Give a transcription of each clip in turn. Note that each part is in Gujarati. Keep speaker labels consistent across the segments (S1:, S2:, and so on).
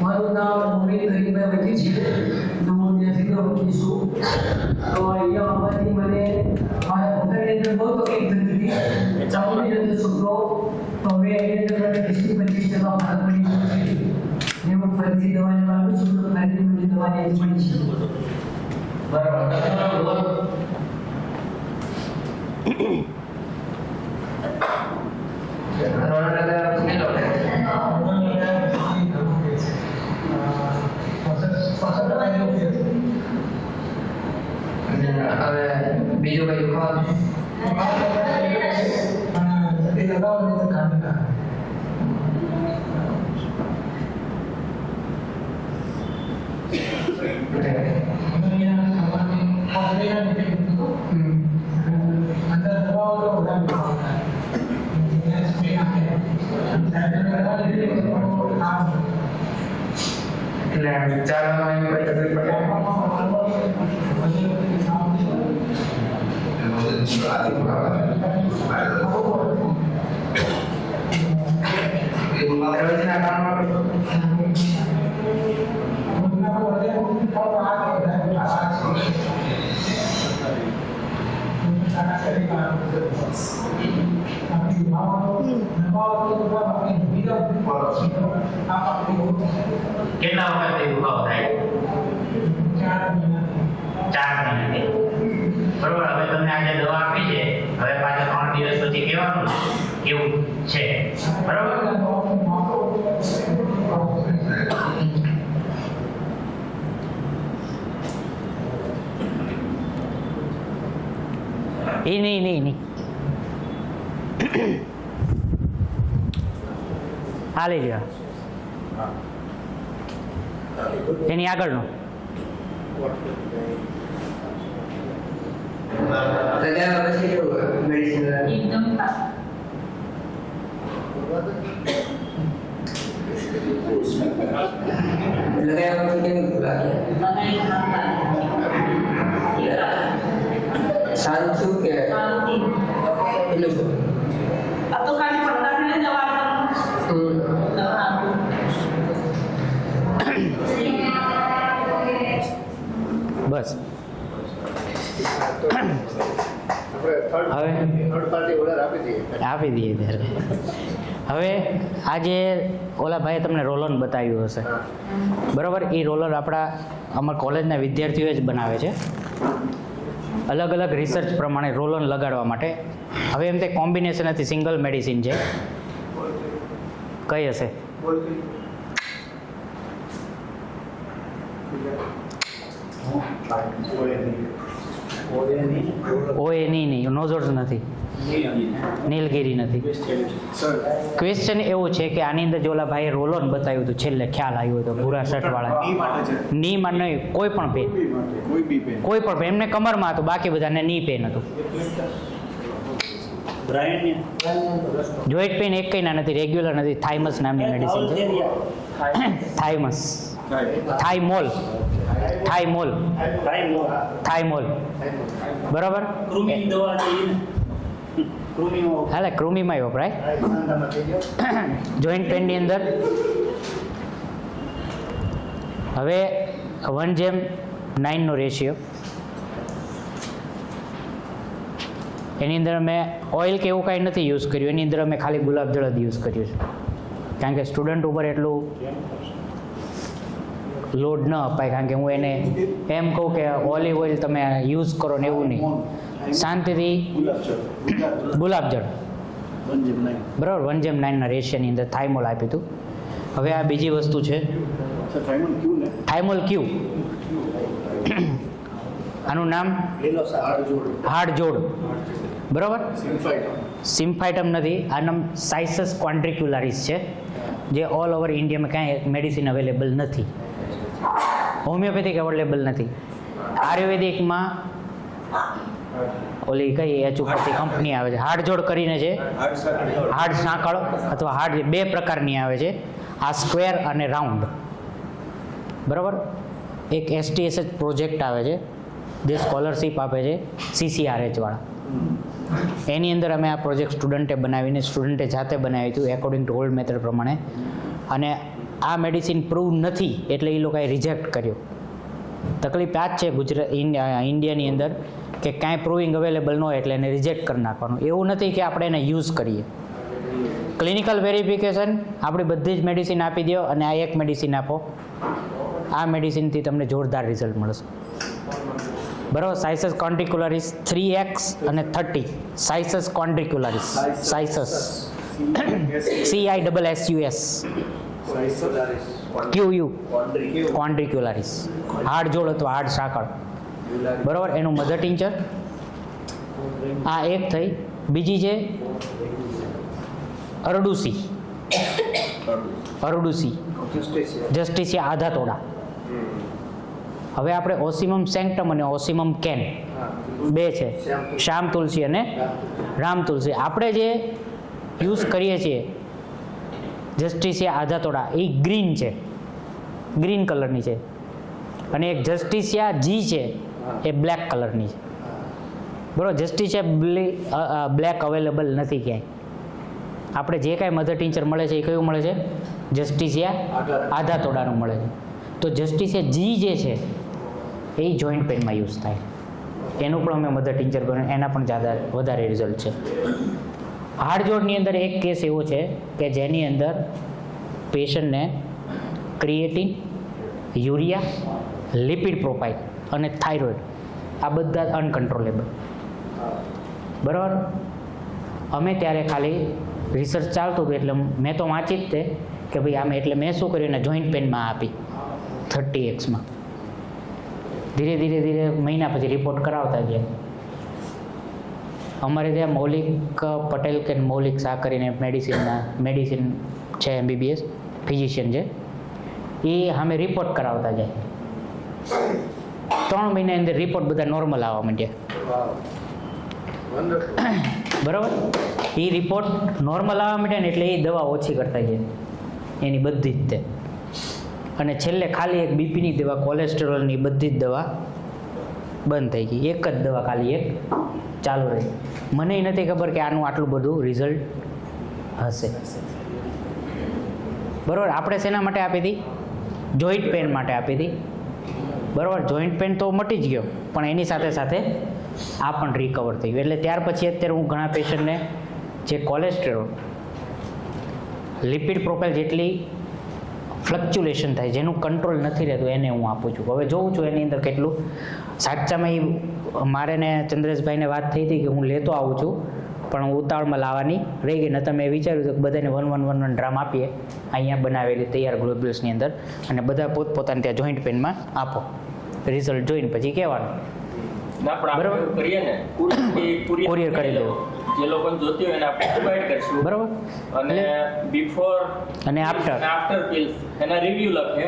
S1: મારું નામ મોહિત હરિભાઈ વજી છે. હું ત્યાંથી વકીલ છું. તો અહીંયા આવવાથી મને મારા પોતાની અંદર બહુ તકલીફ થતી હતી. ચામડી જતો છોકરો તો હવે એની અંદર મને 20-25% ફરક પડી ગયો છે. ને હું ફરીથી દવા લેવા આવ્યો છું તો ફરીથી મને દવા લેવી પડી છે. બરાબર. હવે બીજું કઈ ખાવાનું એટલે ચાલવામાં કોઈ તકલીફ પડે કેટલા વખત દુખાવો થાય? 4 મહિના. બરોબર. હવે તમને આજે દવા આપી છે, હવે પાછા 3 દિવસ પછી કહેવાનું કેવું છે. બરોબર.
S2: નહીં આ લઈ લ્યો. એની આગળનો
S1: સારું છું કે
S2: બસ. આપી દઈએ ત્યારે. હવે આજે ઓલા ભાઈએ તમને રોલર બતાવ્યું હશે, બરાબર. એ રોલર આપણા અમારા કોલેજના વિદ્યાર્થીઓ જ બનાવે છે, અલગ અલગ રિસર્ચ પ્રમાણે રોલર લગાડવા માટે. હવે એમ તે કોમ્બિનેશન હતી, સિંગલ મેડિસિન છે. કઈ હશે? ઓએ નહીં, નોઝોર્સ નથી, નીલગીરી નથી. ક્વેશ્ચન એવું છે કે આની અંદર જો ઓલા ભાઈએ રોલોન બતાવ્યું હતું છેલ્લે, ખ્યાલ આવ્યો હતો, ભૂરા શર્ટ વાળા. નીમાં નહીં, કોઈ પણ પેન, કોઈ પણ પેન. એમને કમરમાં હતું, બાકી બધાને ની પેન હતું. જોઈન્ટ પેન એક કઈના નથી, રેગ્યુલર નથી. થાઇમસ નામની મેડિસિન છે. થાઇમસ, થાઇમોલ, થાઇમોલ, થાઇમોલ. બરાબર. હાલે કૃમિમાં વપરાય. જોઈન્ટ પેનની અંદર હવે 1:9 નો રેશિયો. એની અંદર અમે ઓઇલ કે એવું કાંઈ નથી યુઝ કર્યું. એની અંદર અમે ખાલી ગુલાબજળ જ યુઝ કર્યું છે, કારણ કે સ્ટુડન્ટ ઉપર એટલું લોડ ન અપાય. કારણ કે હું એને એમ કહું કે ઓલિવ ઓઇલ તમે યુઝ કરો ને એવું નહીં, શાંતિથી ગુલાબજળ. બરાબર. 1:9 ના રેશિયોની અંદર થાઇમોલ આપ્યું હતું. હવે આ બીજી વસ્તુ છે થાઇમોલ ક્યુ. આનું નામ હાડજોડ. બરાબર. સિમ્ફાઇટમ નથી, આ નામ સાઇસસ ક્વાડ્રિક્યુલારિસ છે, જે ઓલ ઓવર ઇન્ડિયામાં કાંઈ મેડિસિન અવેલેબલ નથી. હોમિયોપેથિક અવેલેબલ નથી. આયુર્વેદિકમાં ઓલી કઈ એચ ઉપરથી કંપની આવે છે, હાડજોડ કરીને છે, હાડ સાંકળ અથવા હાડ, બે પ્રકારની આવે છે. આ સ્ક્વેર અને રાઉન્ડ. બરાબર. એક STSH પ્રોજેક્ટ આવે છે, જે સ્કોલરશિપ આપે છે CCRH વાળા. એની અંદર અમે આ પ્રોજેક્ટ સ્ટુડન્ટે જાતે બનાવ્યું હતું એકોર્ડિંગ ટુ ઓલ્ડ મેથડ પ્રમાણે. અને આ મેડિસિન પ્રૂવ નથી એટલે એ લોકોએ રિજેક્ટ કર્યો. તકલીફ આ જ છે ઇન્ડિયાની અંદર કે કાંઈ પ્રૂવિંગ અવેલેબલ ન હોય એટલે એને રિજેક્ટ કરી નાખવાનું. એવું નથી કે આપણે એને યુઝ કરીએ. ક્લિનિકલ વેરિફિકેશન આપણી બધી જ મેડિસિન આપી દો અને આ એક મેડિસિન આપો. આ મેડિસિનથી તમને જોરદાર રિઝલ્ટ મળશે. બરાબર. સાઇસસ કોન્ટ્રિક્યુલારિસ 3x અને 30. સાઇસસ કોન્ટ્રિક્યુલારિસ. સાઇસસ CISSUS QU કોન્ટ્રિક્યુલારિસ. હાડજોડ અથવા હાડ સાંકળ. બરાબર. એનું મધર ટિંચર આ એક થઈ. બીજી છે અરડુસી. જસ્ટિસિયા આધા તોડા. હવે આપણે ઓસિમમ સેન્ક્ટમ અને ઓસિમમ કેન બે છે. શ્યામ તુલસી અને રામ તુલસી. આપણે જે યુઝ કરીએ છીએ જસ્ટિસિયા આધા તોડા એ ગ્રીન છે, ગ્રીન કલરની છે. અને એક જસ્ટિસિયા જી છે એ બ્લેક કલરની છે. બરાબર. જસ્ટિસિયા બ્લેક અવેલેબલ નથી ક્યાંય. આપણે જે કાંઈ મધર ટિંચર મળે છે એ કયું મળે છે? જસ્ટિસિયા આધા તોડાનું મળે છે. તો જસ્ટિસિયા જી જે છે એ જોઈન્ટ પેનમાં યુઝ થાય. એનું પણ અમે મધર ટિંચર બનાવ્યું, એના પણ વધારે રિઝલ્ટ છે. હાડજોડની અંદર એક કેસ એવો છે કે જેની અંદર પેશન્ટને ક્રિએટિન, યુરિયા, લિપિડ પ્રોફાઇલ અને થાઇરોઇડ આ બધા અનકન્ટ્રોલેબલ. બરાબર. અમે ત્યારે ખાલી રિસર્ચ ચાલતું હતું એટલે મેં તો વાંચી જ તે કે ભાઈ આમે એટલે મેં શું કર્યું એને જોઈન્ટ પેનમાં આપી 30x. ધીરે ધીરે મહિના પછી રિપોર્ટ કરાવતા ગયા. અમારે ત્યાં મૌલિક પટેલ કે મૌલિક શાહ કરીને મેડિસિન છે, MBBS ફિઝિશિયન છે. એ અમે રિપોર્ટ કરાવતા જાય. 3 મહિના અંદર રિપોર્ટ બધા નોર્મલ આવવા માંડ્યા. બરાબર. એ રિપોર્ટ નોર્મલ આવવા માંડ્યા ને એટલે એ દવા ઓછી કરતા ગયા એની બધી જ તે. અને છેલ્લે ખાલી એક બીપીની દવા, કોલેસ્ટેરોલની બધી જ દવા બંધ થઈ ગઈ. એક જ દવા ખાલી એક ચાલુ રહી. મને નથી ખબર કે આનું આટલું બધું રિઝલ્ટ હશે. બરાબર. આપણે શેના માટે આપી હતી? જોઈન્ટ પેન માટે આપી હતી. બરાબર. જોઈન્ટ પેન તો મટી જ ગયો પણ એની સાથે સાથે આ પણ રિકવર થયું. એટલે ત્યાર પછી અત્યારે હું ઘણા પેશન્ટને જે કોલેસ્ટેરોલ, લિપિડ પ્રોફાઇલ જેટલી ફ્લક્ચ્યુલેશન થાય જેનું કંટ્રોલ નથી રહેતું એને હું આપું છું. હવે જોઉં છું એની અંદર કેટલું સાચામાં એ મારે ને ચંદ્રેશભાઈને વાત થઈ હતી કે હું લેતો આવું છું પણ હું ઉતાવળમાં લાવવાની રહી ગઈ. ન તમે વિચાર્યું હતું કે બધાને 1-1-1 ડ્રામ આપીએ અહીંયા બનાવેલી તૈયાર ગ્લોબ્યુલ્સની અંદર અને બધા પોતપોતાને ત્યાં જોઈન્ટ પેનમાં આપો. રિઝલ્ટ જોઈને પછી કહેવાનું. બરાબર. કુરિયર કરી દેવું.
S3: જે લોકોને જોતી હોય એને આપણે પ્રોવાઈડ કરશું.
S2: બરાબર.
S3: અને બિફોર
S2: અને આફ્ટર
S3: પીલ્સ એના રિવ્યુ લખે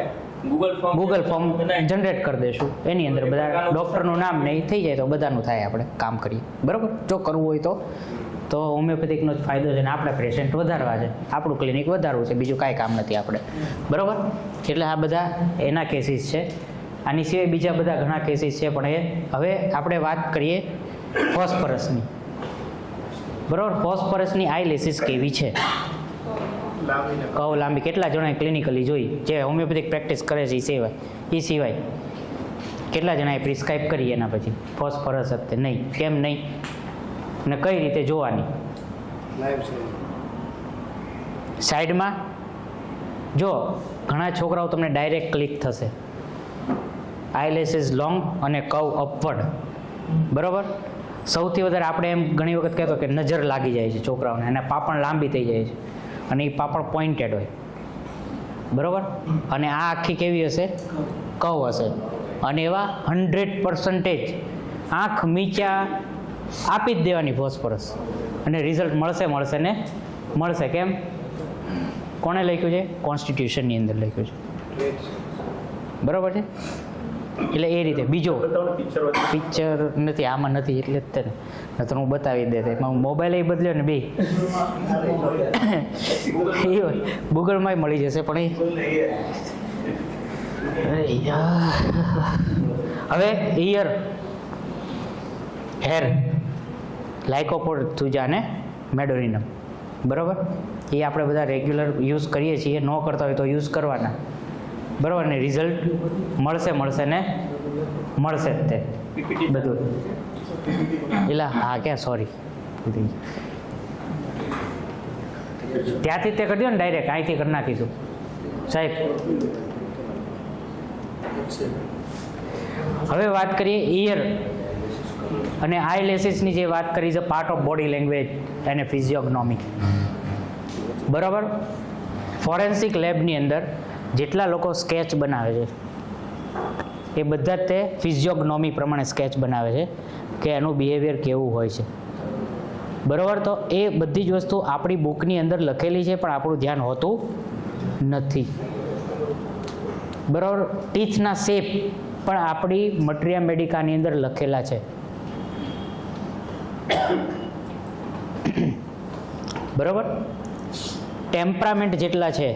S2: ગૂગલ ફોર્મ જનરેટ કરી દઈશું. એની અંદર બધા ડૉક્ટરનું નામ ને એ થઈ જાય તો બધાનું થાય. આપણે કામ કરીએ. બરાબર. જો કરવું હોય તો હોમિયોપેથિકનો જ ફાયદો છે ને આપણે પેશન્ટ વધારવા છે, આપણું ક્લિનિક વધારવું છે, બીજું કાંઈ કામ નથી આપણે. બરાબર. એટલે આ બધા એના કેસીસ છે. આની સિવાય બીજા બધા ઘણા કેસીસ છે પણ એ હવે આપણે વાત કરીએ ફોસ્ફરસની. બરાબર. ફોસ્ફરસની આઈલેસિસ કેવી છે? કહો લાંબી. કેટલા જણાએ ક્લિનિકલી જોઈ? જે હોમિયોપેથિક પ્રેક્ટિસ કરે છે એ સિવાય કેટલા જણાએ પ્રિસ્ક્રાઇબ કરી એના પછી ફોસ્ફરસ હતી? નહીં. કેમ નહીં? ને કઈ રીતે જોવાની? સાઈડમાં જો ઘણા છોકરાઓ તમને ડાયરેક્ટ ક્લિક થશે. આઈલેસિસ લોંગ અને કર્વ અપવર્ડ. બરાબર. સૌથી વધારે આપણે એમ ઘણી વખત કહેતો કે નજર લાગી જાય છે છોકરાઓને અને પાપણ લાંબી થઈ જાય છે અને એ પાપણ પોઈન્ટેડ હોય. બરાબર. અને આ આખી કેવી હશે? કર્વ હશે. અને એવા 100% આંખ મીચા આપી જ દેવાની ફોસ્ફરસ અને રિઝલ્ટ મળશે ને મળશે. કેમ? કોણે લખ્યું છે? કોન્સ્ટિટ્યુશનની અંદર લખ્યું છે. બરાબર છે. એટલે એ રીતે. બીજો પિક્ચર નથી આમાં નથી એટલે જ તેને તો હું બતાવી દે. મોબાઈલ એ બદલ્યો ને બે ગૂગલમાં મળી જશે પણ હવે ઈયર, હેર લાઇકોપોર્થુજા અને મેડોરિનમ. બરાબર, એ આપણે બધા રેગ્યુલર યુઝ કરીએ છીએ. ન કરતા હોય તો યુઝ કરવાના. બરાબર, ને રિઝલ્ટ મળશે ને મળશે જ તે બધું. એટલે હા ક્યાં સોરી ત્યાંથી તે કરી દો ને ડાયરેક્ટ, અહીંથી કરી નાખીશું સાહેબ. હવે વાત કરીએ ઇયર અને આઈલેસીસની જે વાત કરી છે, પાર્ટ ઓફ બોડી લેંગ્વેજ અને ફિઝિયોગ્નોમી. બરાબર, ફોરેન્સિક લેબની અંદર જેટલા લોકો સ્કેચ બનાવે છે એ બધા જ તે ફિઝિયોગ્નોમી પ્રમાણે સ્કેચ બનાવે છે કે એનું બિહેવિયર કેવું હોય છે. બરાબર, તો એ બધી જ વસ્તુ આપણી બુકની અંદર લખેલી છે પણ આપણું ધ્યાન હોતું નથી. બરાબર, ટીથના શેપ પણ આપણી મટીરિયા મેડિકાની અંદર લખેલા છે. બરાબર, ટેમ્પરામેન્ટ જેટલા છે,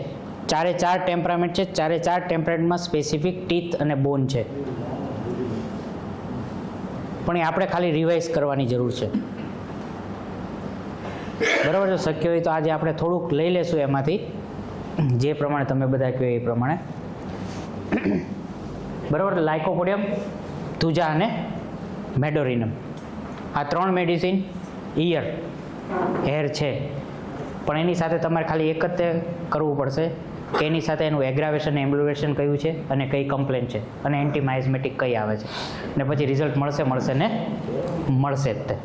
S2: 4 ટેમ્પરામેન્ટ છે. 4 ટેમ્પરામેન્ટમાં સ્પેસિફિક ટીથ અને બોન છે, પણ એ આપણે ખાલી રિવાઇઝ કરવાની જરૂર છે. બરાબર, જો શક્ય હોય તો આજે આપણે થોડુંક લઈ લેશું એમાંથી, જે પ્રમાણે તમે બધા કહો એ પ્રમાણે. બરાબર, લાઇકોપોડિયમ, થુજા અને મેડોરિનમ, આ 3 મેડિસિન ઇયર હેર છે. પણ એની સાથે તમારે ખાલી એક જ તે કરવું પડશે કે એની સાથે એનું એગ્રાવેશન એમ્બ્યુલેશન કયું છે અને કઈ કમ્પ્લેન છે અને એન્ટીમાઇઝમેટિક કઈ આવે છે, ને પછી રિઝલ્ટ મળશે ને મળશે જ તે.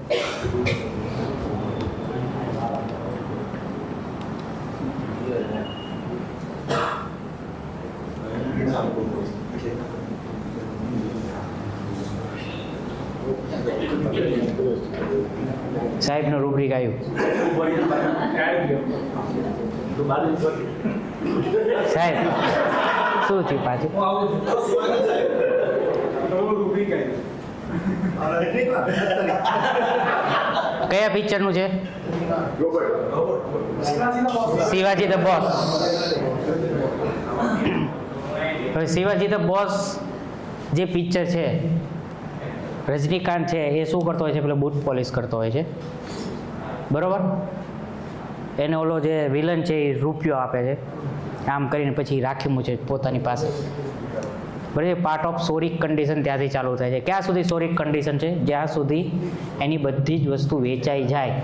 S2: સાહેબનું રૂબ્રિક આવ્યું. સાહેબ શું થયું પાછું? કયા પિક્ચરનું છે? Shivaji the boss. હવે શિવાજી ધ બોસ જે પિક્ચર છે, રજનીકાંત છે એ શું કરતો હોય છે? પેલો બૂટ પોલિશ કરતો હોય છે. બરાબર, એને ઓલો જે વિલન છે એ રૂપિયો આપે છે આમ કરીને, પછી રાખી મૂકે પોતાની પાસે. બરાબર, પાર્ટ ઓફ સોરિક કન્ડિશન ત્યાંથી ચાલુ થાય છે. ક્યાં સુધી સોરિક કન્ડિશન છે? જ્યાં સુધી એની બધી જ વસ્તુ વેચાઈ જાય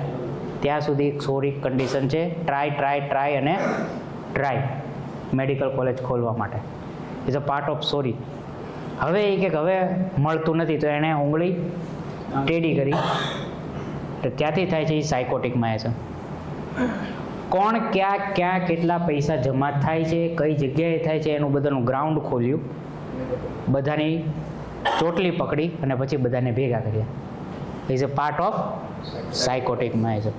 S2: ત્યાં સુધી સોરિક કન્ડિશન છે. ટ્રાય અને ટ્રાય મેડિકલ કોલેજ ખોલવા માટે is a part of sorry. હવે એ કે હવે મળતું નથી તો એણે ઉંગળી ટેડી કરી, તો ત્યાંથી થાય છે એ સાયકોટિકમાં છે. કોણ ક્યાં કેટલા પૈસા જમા થાય છે, કઈ જગ્યાએ થાય છે, એનું બધાનું ગ્રાઉન્ડ ખોલ્યું, બધાની ચોટલી પકડી અને પછી બધાને ભેગા કર્યા. ઇઝ અ પાર્ટ ઓફ સાયકોટિકમાં છે.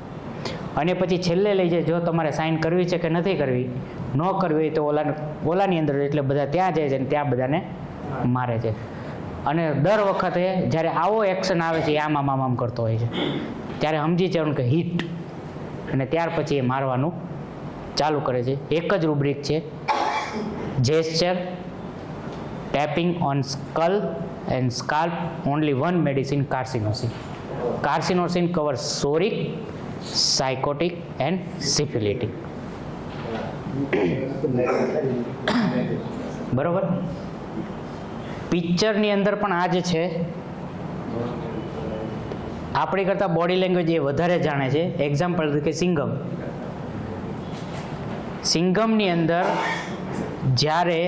S2: અને પછી છેલ્લે લઈ જાય, જો તમારે સાઇન કરવી છે કે નથી કરવી, ન કરવી હોય તો ઓલાની અંદર, એટલે બધા ત્યાં જાય છે અને ત્યાં બધાને મારે છે. અને દર વખતે જ્યારે આવો એક્શન આવે છે, આમ કરતો હોય છે, ત્યારે સમજી જવાનું કે હિટ, અને ત્યાર પછી એ મારવાનું ચાલુ કરે છે. એક જ રૂબ્રિક છે, gesture, tapping on skull and scalp, only 1 medicine, carcinosin. Carcinosin covers psoric, sycotic and syphilitic. બરોબર, પિક્ચરની અંદર પણ આ જ છે. આપણી કરતાં બોડી લેંગ્વેજ એ વધારે જાણે છે. એક્ઝામ્પલ તરીકે સિંઘમની અંદર જ્યારે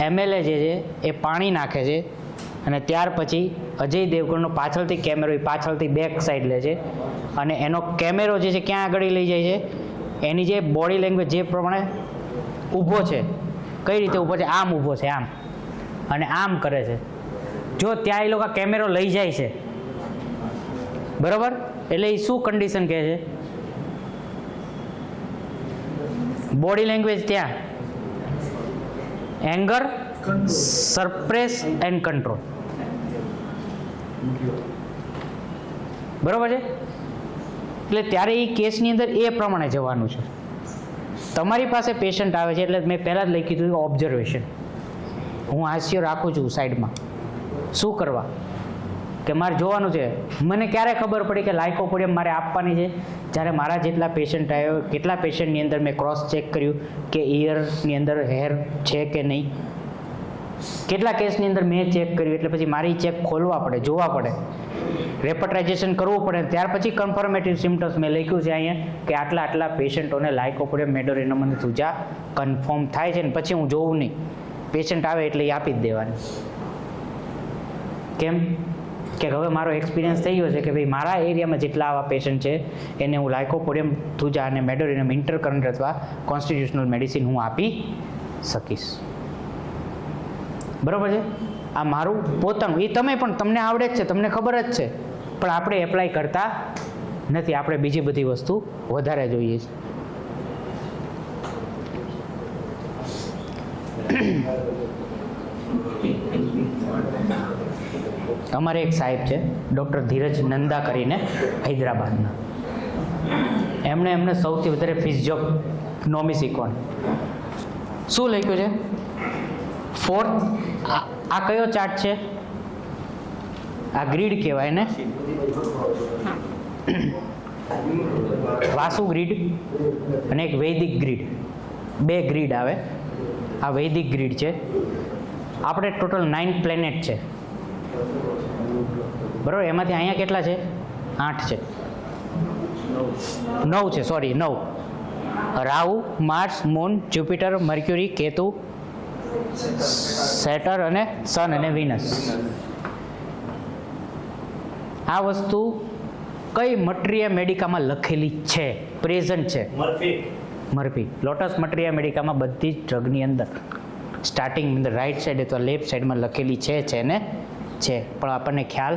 S2: એમએલએ જે છે એ પાણી નાખે છે અને ત્યાર પછી અજય દેવગણનો પાછળથી કેમેરો, પાછળથી બેક સાઈડ લે છે અને એનો કેમેરો જે છે ક્યાં આગળ લઈ જાય છે, એની જે બોડી લેંગ્વેજ જે પ્રમાણે ઊભો છે, કઈ રીતે ઊભો છે, આમ ઊભો છે, આમ, અને આમ કરે છે. જો ત્યાં એ લોકો કેમેરો લઈ જાય છે, બરાબર, એટલે એ શું કન્ડિશન કહે છે? બોડી લેંગ્વેજ ત્યાં એંગર, સરપ્રેસ એન્ડ કંટ્રોલ. બરાબર છે? એટલે ત્યારે એ કેસની અંદર એ પ્રમાણે જવાનું છે. તમારી પાસે પેશન્ટ આવે છે, એટલે મેં પહેલાં જ લખી દીધું ઓબ્ઝર્વેશન. હું હાસ્ય રાખું છું સાઈડમાં. શું કરવા? કે મારે જોવાનું છે. મને ક્યારે ખબર પડી કે લાઇકોપોડિયમ મારે આપવાની છે? જ્યારે મારા જેટલા પેશન્ટ આવ્યો, કેટલા પેશન્ટની અંદર મેં ક્રોસ ચેક કર્યું કે ઇયરની અંદર હેર છે કે નહીં, કેટલા કેસની અંદર મેં ચેક કર્યું, એટલે પછી મારી ચેક ખોલવા પડે, જોવા પડે, રેપર્ટાઇઝેશન કરવું પડે. ત્યાર પછી કન્ફર્મેટિવ સિમ્ટમ્સ મેં લખ્યું છે અહીંયા કે આટલા પેશન્ટોને લાઇકોપોડિયમ મેડોરિનમની ધ્રુજા કન્ફર્મ થાય છે, ને પછી હું જોઉં નહીં, પેશન્ટ આવે એટલે એ આપી જ દેવાની. કેમ કે હવે મારો એક્સપિરિયન્સ થઈ ગયો છે કે ભાઈ મારા એરિયામાં જેટલા આવા પેશન્ટ છે એને હું લાઇકોપોડિયમ ધ્રુજા અને મેડોરિનમ ઇન્ટરકરન્ટ અથવા કોન્સ્ટિટ્યુશનલ મેડિસિન હું આપી શકીશ. બરાબર છે? આ મારું પોતાનું, એ તમે પણ તમને આવડે જ છે, તમને ખબર જ છે, પણ આપણે એપ્લાય કરતા નથી. આપણે બીજી બધી વસ્તુ વધારે જોઈએ છે. અમારે એક સાહેબ છે ડૉક્ટર ધીરજ નંદા કરીને હૈદરાબાદના, એમને સૌથી વધારે ફિઝિયોનોમી શીખવાનું. શું લખ્યું છે? ફોર્થ, આ કયો ચાર્ટ છે? આ ગ્રીડ કહેવાય ને, વાસુ ગ્રીડ અને એક વૈદિક ગ્રીડ, 2 ગ્રીડ આવે. આ વૈદિક ગ્રીડ છે. આપણે ટોટલ 9 પ્લેનેટ છે, બરાબર? એમાંથી અહીંયા કેટલા છે? 8 છે, 9 છે, sorry 9. Rahu, Mars, moon, Jupiter, mercury, Ketu, setter અને સન અને વિનસ. આ વસ્તુ કઈ મટીરિયા મેડિકામાં લખેલી છે? પ્રેઝન્ટ છે મર્ફી. લોટસ મટીરિયા મેડિકામાં બધી જ ડ્રગની અંદર સ્ટાર્ટિંગ અંદર રાઈટ સાઈડ અથવા લેફ્ટ સાઈડમાં લખેલી છે ને છે, પણ આપણને ખ્યાલ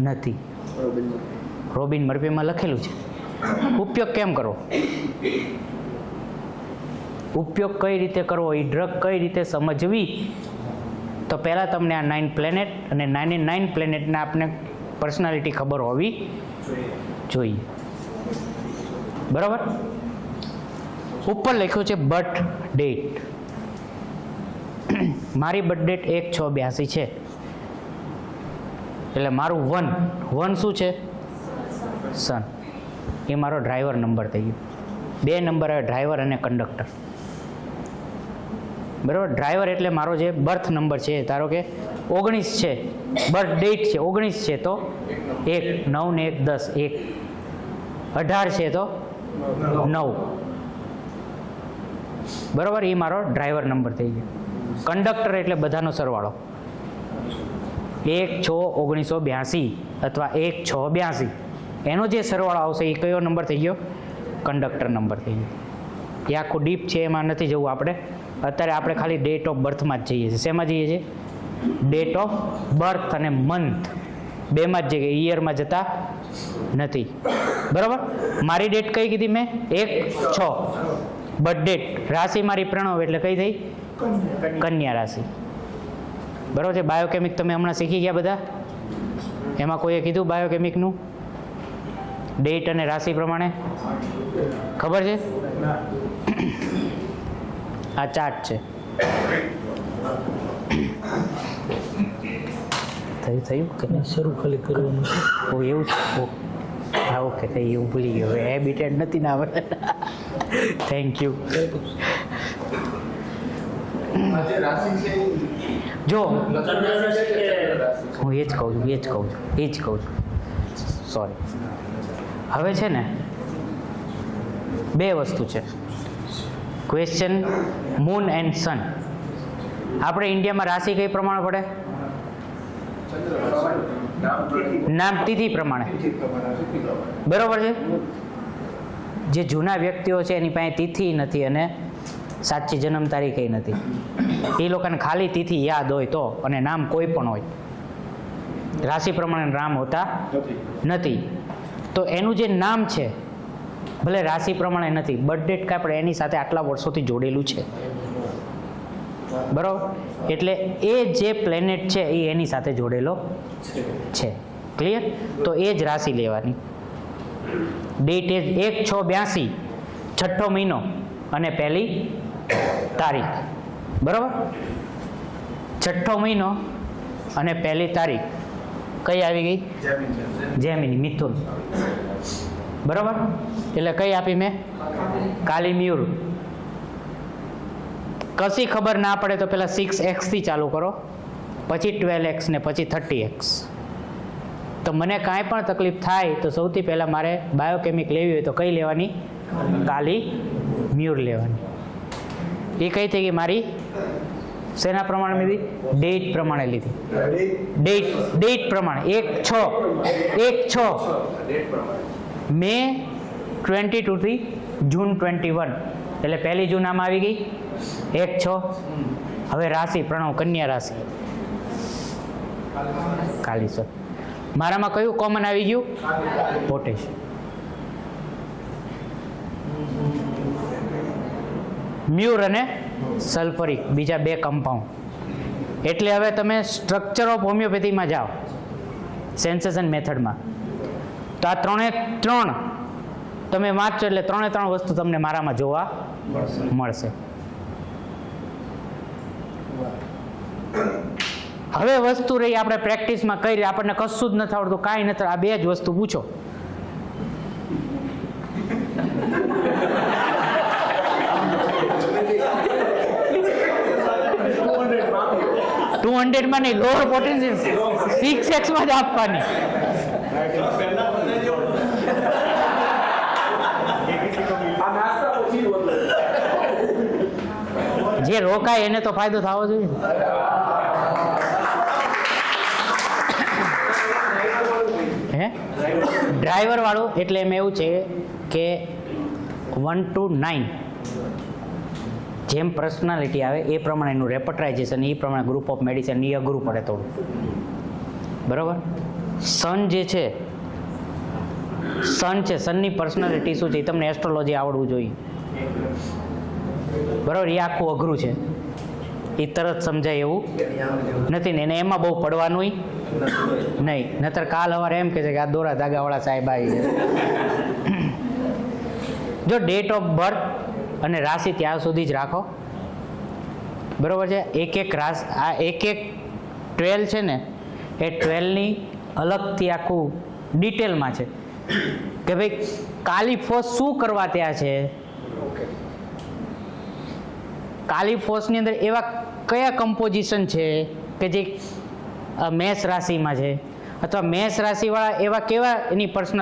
S2: નથી. રોબિન મર્ફીમાં લખેલું છે. ઉપયોગ કેમ કરવો, ઉપયોગ કઈ રીતે કરવો, એ ડ્રગ કઈ રીતે સમજવી, તો પહેલાં તમને આ 9 પ્લેનેટ અને 9 પ્લેનેટના આપણે પર્સનાલિટી ખબર હોવી જોઈએ. બરાબર? ઉપર લખ્યું છે બર્થ ડેટ. મારી બર્થ ડેટ 1/6/82 છે, એટલે મારું 1 શું છે? સન. એ મારો ડ્રાઈવર નંબર થઈ ગયો. 2 નંબર આવે ડ્રાઈવર અને કંડક્ટર. બરાબર? ડ્રાઈવર એટલે મારો જે બર્થ નંબર છે, ધારો કે 19 છે, બર્થ ડેટ છે 19 છે, તો 1, 9 ને 1 10, 1. 18 છે તો 9. બરાબર? એ મારો ડ્રાઈવર નંબર થઈ ગયો. કંડક્ટર એટલે બધાનો સરવાળો. 1/6/1982 અથવા 1/6/82, એનો જે સરવાળો આવશે એ કયો નંબર થઈ ગયો? કંડક્ટર નંબર થઈ ગયો. એ આખું ડીપ છે, એમાં નથી જવું આપણે. અત્યારે આપણે ખાલી ડેટ ઓફ બર્થમાં જ જઈએ છીએ. શેમાં જઈએ છીએ? ડેટ ઓફ બર્થ અને મંથ બેમાં જ જઈએ, ઈયરમાં જતા નથી. બરાબર? મારી ડેટ કઈ કીધી મેં? 1/6. Birth date. રાશિ મારી પ્રણવ એટલે કઈ થઈ? કન્યા રાશિ. બરાબર છે? બાયોકેમિક તમે હમણાં શીખી ગયા બધા? એમાં કોઈએ કીધું બાયોકેમિકનું ડેટ અને રાશિ પ્રમાણે? ખબર છે? આ ચાર્ટ છે. થયું કે
S4: શરૂ ખાલી કરવાનું છે.
S2: ઓ એવું છે. હા ઓકે, એવું ભૂલી ગયો. હવે હેબિટેડ નથી ને આપણે. Thank you. જો હું એ જ કહું છું. સોરી. હવે છે ને 2 વસ્તુ છે. ક્વેશ્ચન મૂન એન્ડ સન. આપણે ઇન્ડિયામાં રાશિ કઈ પ્રમાણે પડે? નામ તિથિ પ્રમાણે. બરોબર છે? જે જૂના વ્યક્તિઓ છે એની પાસે તિથિ નથી અને સાચી જન્મ તારીખ નથી. એ લોકોને ખાલી તિથિ યાદ હોય તો, અને નામ કોઈ પણ હોય, રાશિ પ્રમાણે નામ હોતા નથી. તો એનું જે નામ છે ભલે રાશિ પ્રમાણે નથી, બર્થ ડેટ કાંઈ પણ એની સાથે આટલા વર્ષોથી જોડેલું છે. બરાબર? એટલે એ જે પ્લેનેટ છે એ એની સાથે જોડેલો છે. ક્લિયર? તો એ જ રાશિ લેવાની. ડેટ એ 1/6/82, 6ઠ્ઠો મહિનો અને પહેલી તારીખ. બરાબર? 6ઠ્ઠો મહિનો અને પહેલી તારીખ. કઈ આવી ગઈ? જેમિની, મિથુન. બરોબર, એટલે કઈ આપી મેં? કાલી મયુર. કશી ખબર ના પડે તો પેલા 6x થી ચાલુ કરો, પછી 12x ને પછી 30x. તો મને કાંઈ પણ તકલીફ થાય તો સૌથી પહેલાં મારે બાયોકેમિક લેવી હોય તો કઈ લેવાની? કાલી મ્યુર લેવાની. એ કઈ થઈ ગઈ મારી? શેના પ્રમાણે લીધી? ડેટ પ્રમાણે લીધી. ડેટ પ્રમાણે 1/6 મે 22 થી જૂન 21, એટલે 1 જૂન આમાં આવી ગઈ 1/6. હવે રાશિ પ્રણવ કન્યા રાશિ કાલીસર. મારામાં કયું કોમન આવી ગયું? પોટેશ. મ્યુર અને સલ્ફરિક, બીજા 2 કમ્પાઉન્ડ. એટલે હવે તમે સ્ટ્રક્ચર ઓફ હોમિયોપેથીમાં જાઓ, સેન્સેશન મેથડમાં, તો આ 3 તમે વાંચો એટલે 3 વસ્તુ તમને મારામાં જોવા મળશે. હવે વસ્તુ રહી આપણે પ્રેક્ટિસમાં કઈ રીતે, આપણને કશું જ નથી આવડતું, કાંઈ નથી, આ 2 જ વસ્તુ પૂછો. $200 માં નહીં, લોઅર પોટેન્શિયલ 6x માં જ આપવાની. જે રોકાય એને તો ફાયદો થવો જોઈએ. હે ડ્રાઈવર વાળું એટલે એમ એવું છે કે 1 to 9 જેમ પર્સનાલિટી આવે એ પ્રમાણે એનું રેપર્ટાઇઝેશન, એ પ્રમાણે ગ્રુપ ઓફ મેડિસિન એ અઘરું પડે થોડું. બરાબર. સન જે છે, સનની પર્સનાલિટી શું છે એ તમને એસ્ટ્રોલોજી આવડવું જોઈએ. બરાબર. એ આખું અઘરું છે, એ તરત સમજાય એવું નથી ને એને એમાં બહુ પડવાનું નહીં. નતર કાલ સવારે એમ કહે છે કે આ દોરા ધાગાવાળા સાહેબ આવી છે. જો ડેટ ઓફ બર્થ અને રાશિ ત્યાં સુધી જ રાખો. બરાબર છે. એક રાશિ, આ એક 12 છે ને, એ 12ની અલગથી આખું ડિટેલમાં છે કે ભાઈ કાલીફોસ શું કરવા ત્યાં છે. કાલીફોસની અંદર એવા કયા કમ્પોઝિશન છે કે જે મેષ રાશિમાં છે, અથવા મેષ રાશિવાળા એવા કેવા એની પર્સનલ